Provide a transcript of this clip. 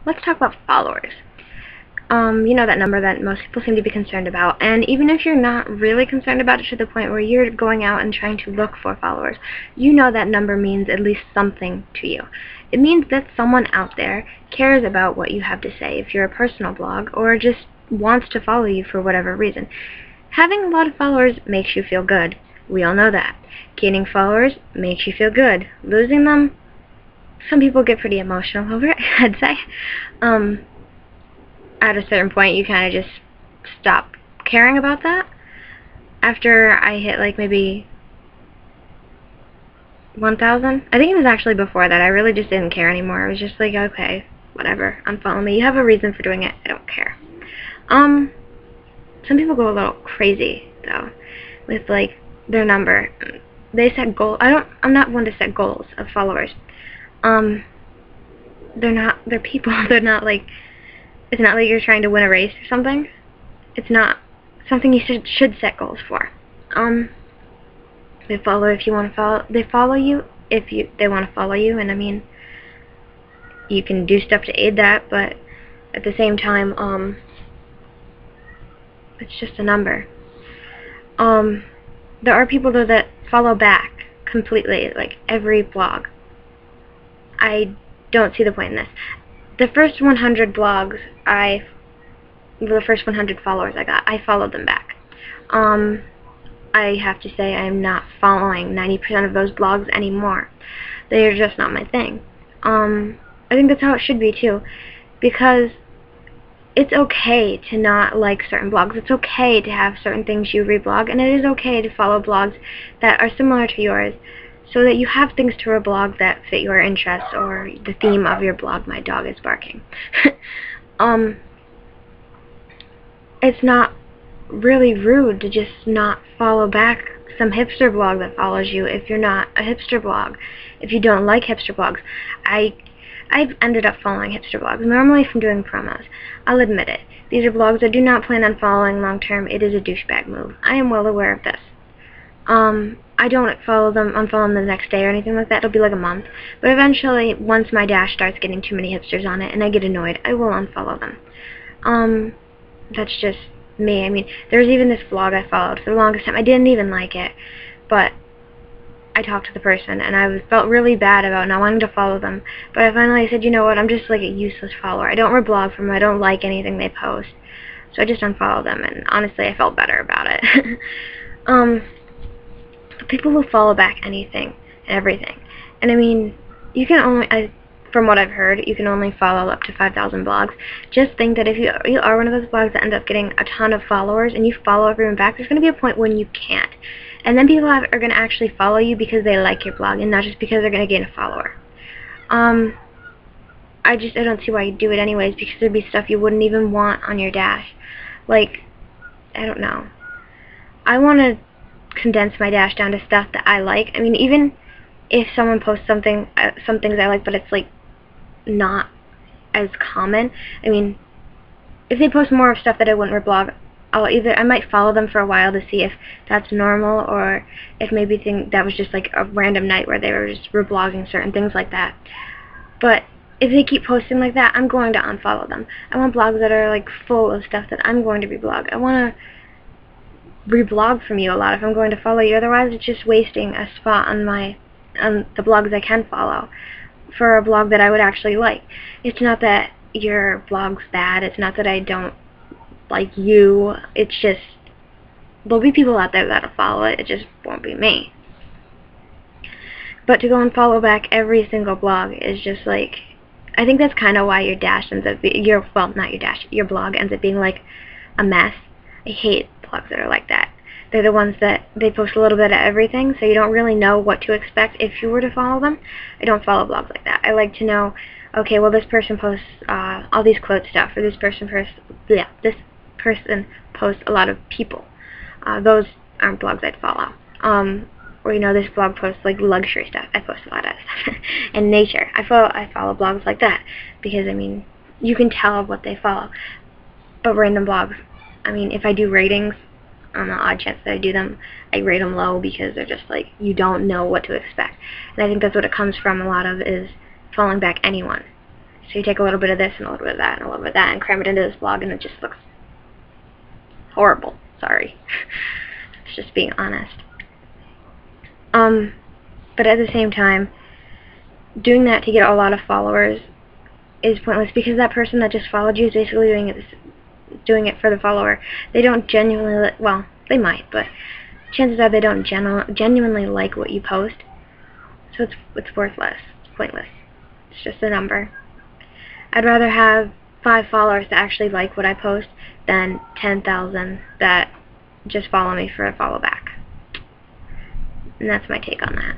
let's talk about followers. You know, that number that most people seem to be concerned about, and even if you're not really concerned about it to the point where you're going out and trying to look for followers, you know that number means at least something to you. It means that someone out there cares about what you have to say if you're a personal blog, or just wants to follow you for whatever reason. Having a lot of followers makes you feel good. We all know that. Gaining followers makes you feel good. Losing them, some people get pretty emotional over it, I'd say. At a certain point, you kind of just stop caring about that. After I hit like maybe 1,000, I think it was actually before that, I really just didn't care anymore. I was just like, okay, whatever, unfollow me. You have a reason for doing it, I don't care. Some people go a little crazy though with like their number. They set goals. I'm not one to set goals of followers. They're people. They're not like, it's not like you're trying to win a race or something. It's not something you should set goals for. They follow if you want to follow. They follow you if they want to follow you, and I mean, you can do stuff to aid that, but at the same time, it's just a number. There are people though that follow back completely, like every blog. I don't see the point in this. The first 100 blogs, the first 100 followers I got, I followed them back. I have to say I'm not following 90% of those blogs anymore. They are just not my thing. I think that's how it should be too, because it's okay to not like certain blogs. It's okay to have certain things you reblog, and it is okay to follow blogs that are similar to yours, so that you have things to reblog that fit your interests or the theme of your blog. My dog is barking. It's not really rude to just not follow back some hipster blog that follows you if you're not a hipster blog, if you don't like hipster blogs. I've ended up following hipster blogs, normally from doing promos. I'll admit it. These are blogs I do not plan on following long term. It is a douchebag move. I am well aware of this. I don't unfollow them the next day or anything like that. It'll be like a month. But eventually, once my dash starts getting too many hipsters on it and I get annoyed, I will unfollow them. That's just me. I mean, there was even this vlog I followed for the longest time. I didn't even like it, but I talked to the person and I felt really bad about not wanting to follow them. But I finally said, you know what, I'm just like a useless follower. I don't reblog from them. I don't like anything they post. So I just unfollowed them, and honestly, I felt better about it. People will follow back anything and everything. And I mean, you can only, from what I've heard, you can only follow up to 5,000 blogs. Just think that if you are one of those blogs that end up getting a ton of followers and you follow everyone back, there's going to be a point when you can't. And then people are going to actually follow you because they like your blog and not just because they're going to gain a follower. I don't see why you do it anyways, because there'd be stuff you wouldn't even want on your dash. Like, I don't know. I want to condense my dash down to stuff that I like. I mean, even if someone posts some things I like, but it's like not as common. I mean, if they post more of stuff that I wouldn't reblog, I might follow them for a while to see if that's normal, or if maybe that was just like a random night where they were just reblogging certain things like that. But if they keep posting like that, I'm going to unfollow them. I want blogs that are like full of stuff that I'm going to reblog. I want to reblog from you a lot if I'm going to follow you. Otherwise, it's just wasting a spot on the blogs I can follow for a blog that I would actually like. It's not that your blog's bad. It's not that I don't like you. It's just, there'll be people out there that'll follow it. It just won't be me. But to go and follow back every single blog is just like, I think that's kind of why your dash ends up being, your blog ends up being like a mess. I hate blogs that are like that. They're the ones that they post a little bit of everything, so you don't really know what to expect if you were to follow them. I don't follow blogs like that. I like to know, okay, well, this person posts all these quote stuff, or this person posts a lot of people. Those aren't blogs I'd follow. Or, you know, this blog posts like luxury stuff. I post a lot of stuff. And nature. I follow blogs like that, because I mean, you can tell what they follow. But random blogs, I mean, if I do ratings, on the odd chance that I do them, I rate them low, because they're just like, you don't know what to expect. And I think that's what it comes from a lot of, is following back anyone. So you take a little bit of this and a little bit of that and a little bit of that and cram it into this blog, and it just looks horrible. Sorry. It's just being honest. But at the same time, doing that to get a lot of followers is pointless, because that person that just followed you is basically doing it for the follower. They don't genuinely, well, they might, but chances are they don't genuinely like what you post. So it's worthless. It's pointless. It's just a number. I'd rather have 5 followers that actually like what I post than 10,000 that just follow me for a follow back. And that's my take on that.